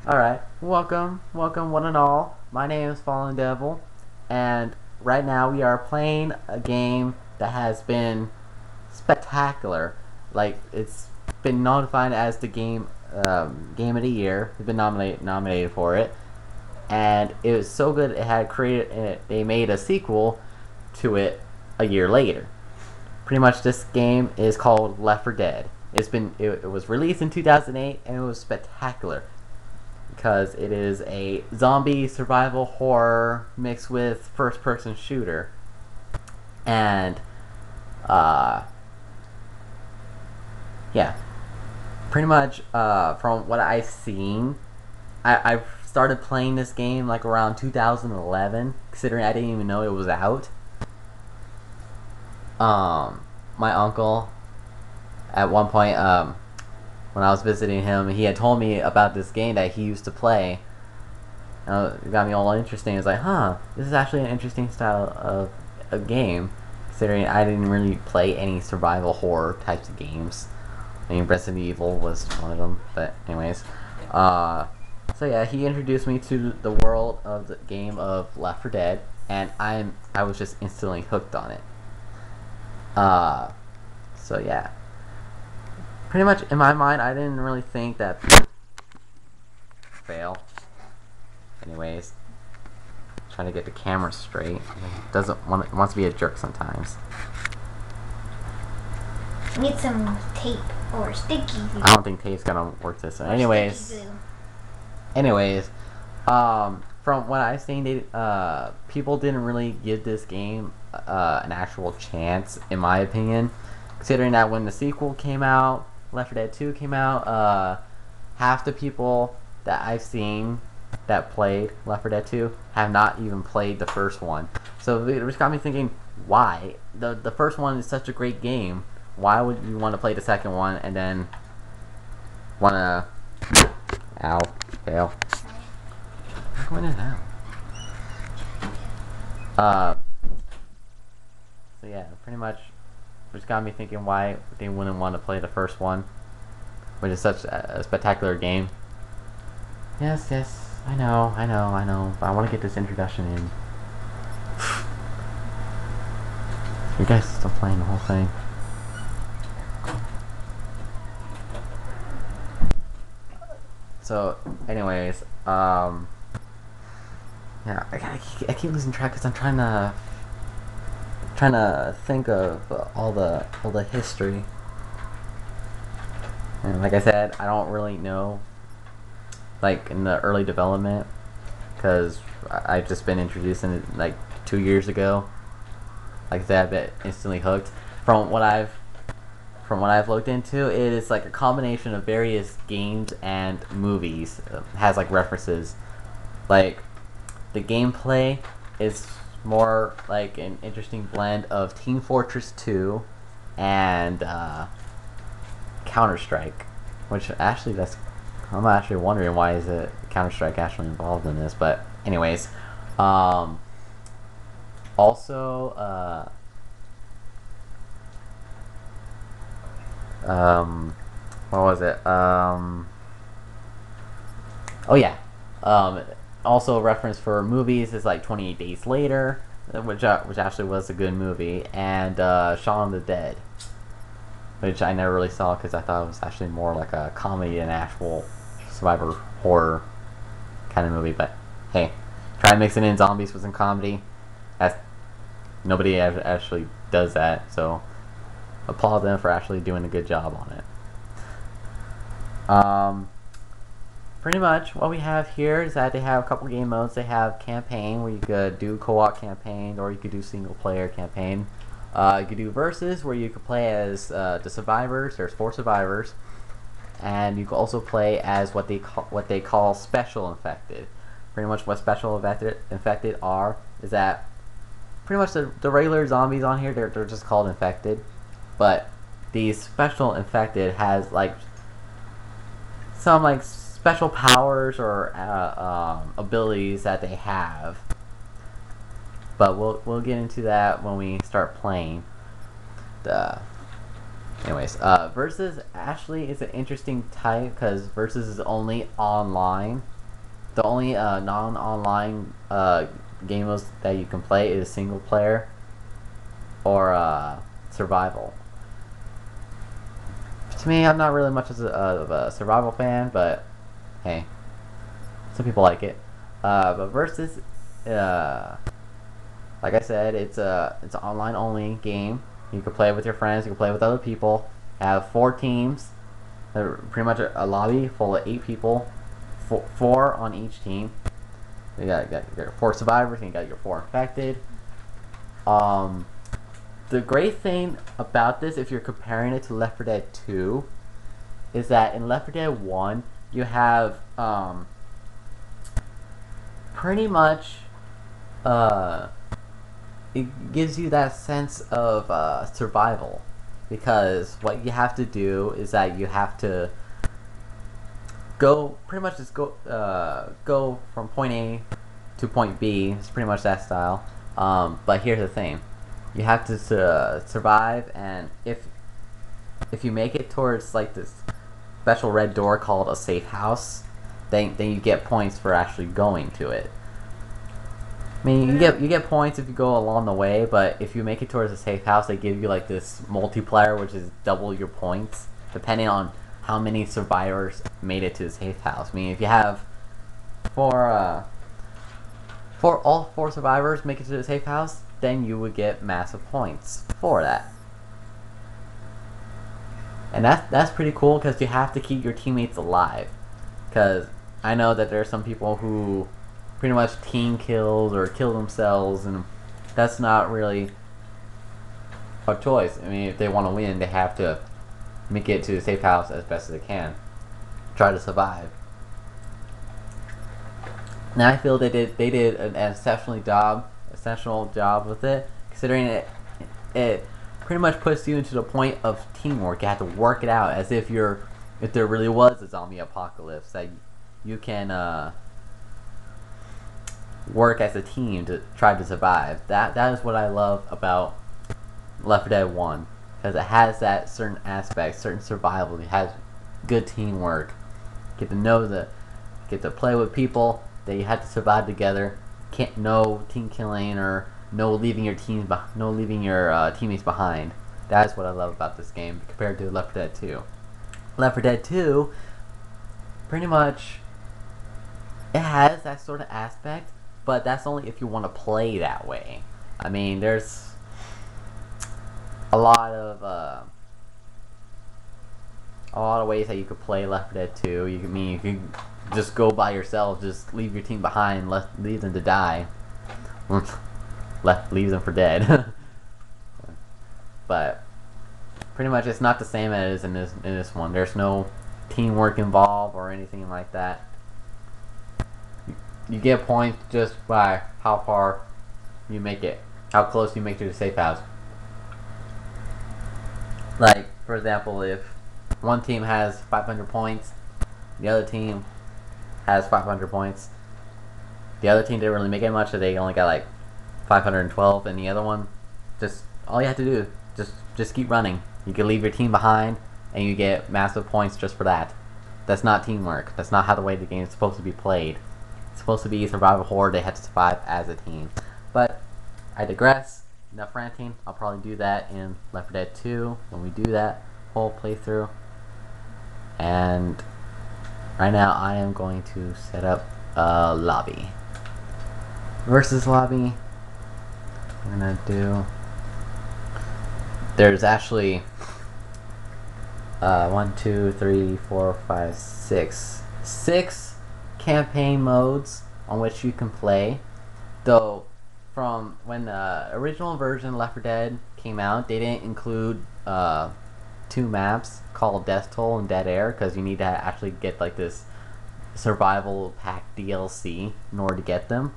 Alright, welcome one and all. My name is Fallen Devil, and right now we are playing a game that has been spectacular. Like, it's been notified as the game of the year. It's been nominated for it, and it was so good it had created. They made a sequel to it a year later. Pretty much, this game is called Left 4 Dead. It was released in 2008, and it was spectacular because it is a zombie survival horror mixed with first person shooter. And uh yeah, pretty much from what I've seen, I've started playing this game like around 2011, considering I didn't even know it was out. My uncle at one point, when I was visiting him, he had told me about this game that he used to play. It got me all interesting. It's like, huh, this is actually an interesting style of a game, considering I didn't really play any survival horror types of games. I mean, Resident Evil was one of them, but anyways. So yeah, he introduced me to the world of the game of Left 4 Dead, and I was just instantly hooked on it. Uh, so yeah, pretty much in my mind, I didn't really think that fail. Anyways, trying to get the camera straight. Doesn't want wants to be a jerk sometimes. Need some tape or sticky glue. I don't think tape's gonna work this way. Anyways, from what I've seen, people didn't really give this game an actual chance, in my opinion. Considering that when the sequel came out, Left 4 Dead 2 came out, half the people that I've seen that played Left 4 Dead 2 have not even played the first one. So it just got me thinking, why? The first one is such a great game. Why would you want to play the second one and then want to... Ow. Fail. I'm going in now. So yeah, pretty much just got me thinking why they wouldn't want to play the first one, which is such a spectacular game. Yes, I know, but I want to get this introduction in. You guys are still playing the whole thing. So, anyways, yeah, I keep losing track because I'm trying to think of all the history. And like I said, I don't really know, like, in the early development, because I've just been introduced in it like 2 years ago. Like I said, I've been instantly hooked. From what I've looked into, it is like a combination of various games and movies. It has like references. Like, the gameplay is more like an interesting blend of Team Fortress 2 and Counter-Strike, which actually I'm actually wondering why is it Counter-Strike actually involved in this. But anyways, also what was it? Oh yeah. Also a reference for movies is like 28 Days Later, which actually was a good movie, and Shaun of the Dead, which I never really saw because I thought it was actually more like a comedy than actual survivor horror kind of movie. But hey, try mixing in zombies with some comedy. That's nobody actually does that, so applaud them for actually doing a good job on it. Pretty much what we have here is that they have a couple game modes. They have campaign, where you could do co-op campaign, or you could do single player campaign. You could do versus, where you could play as the survivors. There's 4 survivors, and you can also play as what they call special infected. Pretty much what special infected are is that pretty much the regular zombies on here, they're just called infected, but these special infected has like some like special powers or abilities that they have. But we'll get into that when we start playing. Anyways, versus actually is an interesting type because versus is only online. The only non-online game modes that you can play is single player or survival. To me, I'm not really much of a survival fan, but hey, some people like it. But versus, like I said, it's an online only game. You can play with your friends. You can play with other people. Have 4 teams. They're pretty much a lobby full of 8 people, 4 on each team. You got your 4 survivors, and you got your 4 infected. The great thing about this, if you're comparing it to Left 4 Dead 2, is that in Left 4 Dead 1, you have pretty much it gives you that sense of survival, because what you have to do is that you have to go go from point A to point B. It's pretty much that style. But here's the thing: you have to survive, and if you make it towards like this special red door called a safe house, then you get points for actually going to it. I mean, you get points if you go along the way, but if you make it towards a safe house, they give you like this multiplier, which is double your points, depending on how many survivors made it to the safe house. I mean, if you have all 4 survivors make it to the safe house, then you would get massive points for that. And that's pretty cool, because you have to keep your teammates alive. Because I know that there are some people who pretty much team kills or kill themselves, and that's not really a choice. I mean, if they want to win, they have to make it to the safe house as best as they can, try to survive. Now I feel they did an exceptional job with it, considering it pretty much puts you into the point of teamwork. You have to work it out as if there really was a zombie apocalypse, that you can work as a team to try to survive. That is what I love about Left 4 Dead 1, because it has that certain aspect, certain survival. It has good teamwork. Get to play with people that you have to survive together. No team killing or no leaving your teammates behind. That's what I love about this game compared to Left 4 Dead 2. Left 4 Dead 2, pretty much, it has that sort of aspect, but that's only if you want to play that way. I mean, there's a lot of ways that you could play Left 4 Dead 2. You can just go by yourself, just leave your team behind, leave them to die, leave them for dead. But pretty much, it's not the same as in this one. There's no teamwork involved or anything like that. You get points just by how far you make it, how close you make to the safe house. Like, for example, if one team has 500 points, the other team has 500 points. The other team didn't really make it much, so they only got like 512, and the other one, just all you have to do is just keep running. You can leave your team behind, and you get massive points just for that. That's not teamwork. That's not how the way the game is supposed to be played. It's supposed to be survival horror. They have to survive as a team. But I digress. Enough ranting. I'll probably do that in Left 4 Dead 2 when we do that whole playthrough. And right now I am going to set up a lobby. Versus lobby. I'm gonna do. There's actually 1, 2, 3, 4, 5, 6. 6 campaign modes on which you can play. Though, from when the original version Left 4 Dead came out, they didn't include 2 maps called Death Toll and Dead Air, because you need to actually get like this survival pack DLC in order to get them.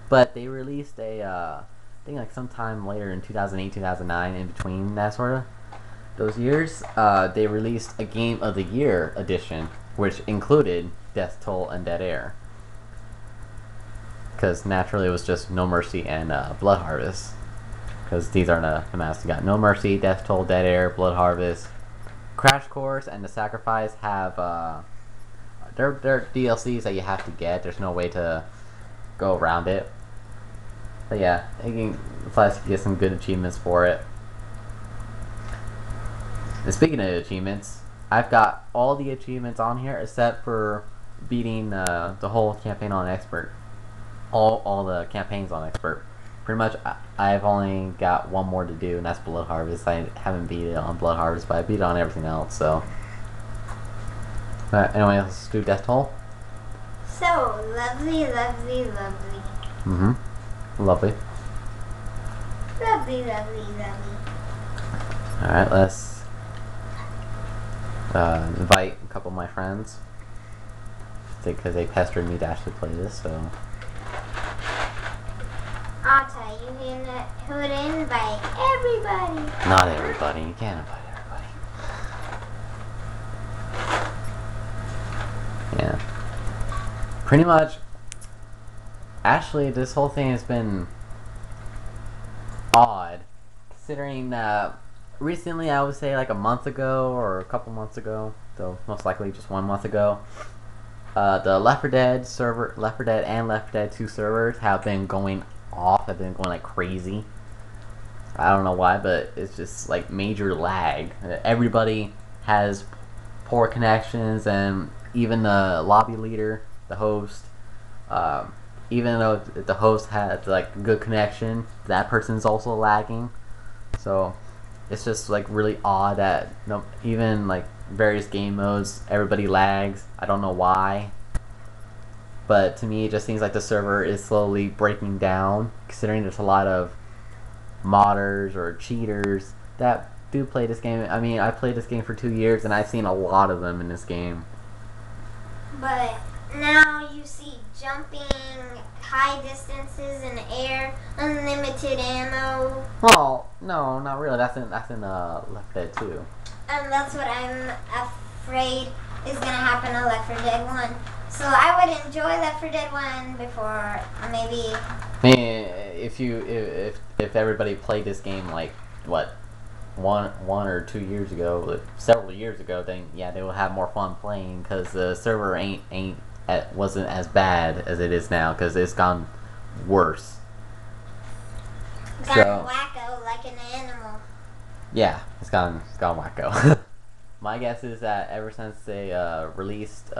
But they released I think like sometime later in 2008, 2009, in between that sort of those years, they released a Game of the Year edition, which included Death Toll and Dead Air. Because naturally it was just No Mercy and Blood Harvest. Because these are the maps. You got No Mercy, Death Toll, Dead Air, Blood Harvest. Crash Course and The Sacrifice have they're DLCs that you have to get. There's no way to go around it. But yeah, plus you can get some good achievements for it. And speaking of achievements, I've got all the achievements on here except for beating the whole campaign on expert. All the campaigns on expert. Pretty much, I've only got one more to do, and that's Blood Harvest. I haven't beat it on Blood Harvest, but I beat it on everything else. So, anyway, let's do Death Toll. So lovely, lovely, lovely. Lovely. Lovely, lovely, lovely. Alright, let's invite a couple of my friends. Because they pestered me to actually play this, so... Alta, you would invite everybody. Not everybody. You can't invite everybody. Yeah. Pretty much, actually, this whole thing has been odd. Considering recently, I would say like a month ago or a couple months ago, though most likely just 1 month ago, the Left 4 Dead server, Left 4 Dead and Left 4 Dead 2 servers have been going off. Have been going like crazy. I don't know why, but it's just like major lag. Everybody has poor connections, and even the lobby leader, the host, even though the host had like good connection, that person's also lagging. So it's just like really odd that even like various game modes, everybody lags. I don't know why. But to me, it just seems like the server is slowly breaking down, considering there's a lot of modders or cheaters that do play this game. I mean, I played this game for 2 years, and I've seen a lot of them in this game. But now you see jumping, high distances in the air, unlimited ammo. Well, no, not really. That's in Left 4 Dead 2. And that's what I'm afraid is gonna happen to Left 4 Dead 1. So I would enjoy Left 4 Dead 1 before maybe. I mean, if everybody played this game like what, one or 2 years ago, several years ago, then yeah, they will have more fun playing, because the server wasn't as bad as it is now, because it's gone worse. Gone wacko like an animal. Yeah, it's gone wacko. My guess is that ever since they released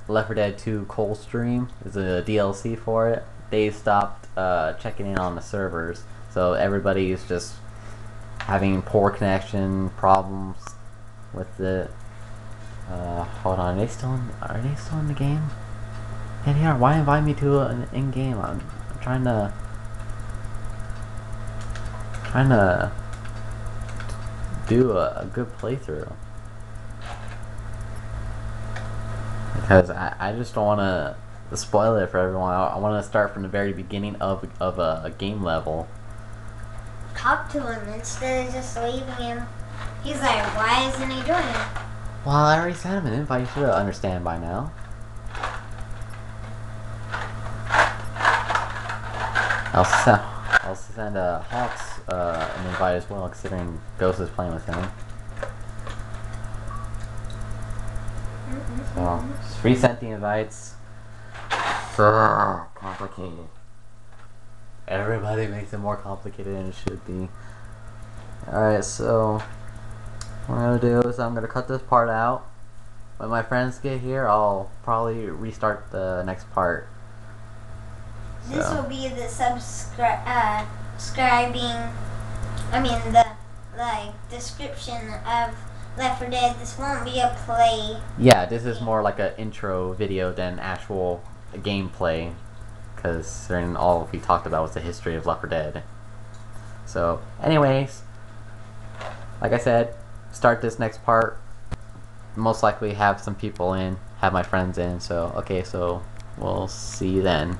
Left 4 Dead 2 Coldstream, is a DLC for it, they stopped checking in on the servers, so everybody's just having poor connection problems with it. Hold on, are they still in the game? Yeah, they are. Why invite me to an in-game? I'm trying to do a good playthrough. Because I just don't want to spoil it for everyone. I want to start from the very beginning of a game level. Talk to him instead of just leaving him. He's like, why isn't he doing it? Well, I already sent him an invite. You should understand by now. I'll send Hawks an invite as well, considering Ghost is playing with him. So, just resent the invites. So complicated. Everybody makes it more complicated than it should be. Alright, so what I'm gonna do is I'm gonna cut this part out. When my friends get here, I'll probably restart the next part. This will be the subscribing. I mean the description of Left 4 Dead. This won't be a play. Yeah, this is more like an intro video than actual gameplay, because all we talked about was the history of Left 4 Dead. So, anyways, like I said, start this next part. Most likely have some people in, have my friends in. So, okay, so we'll see you then.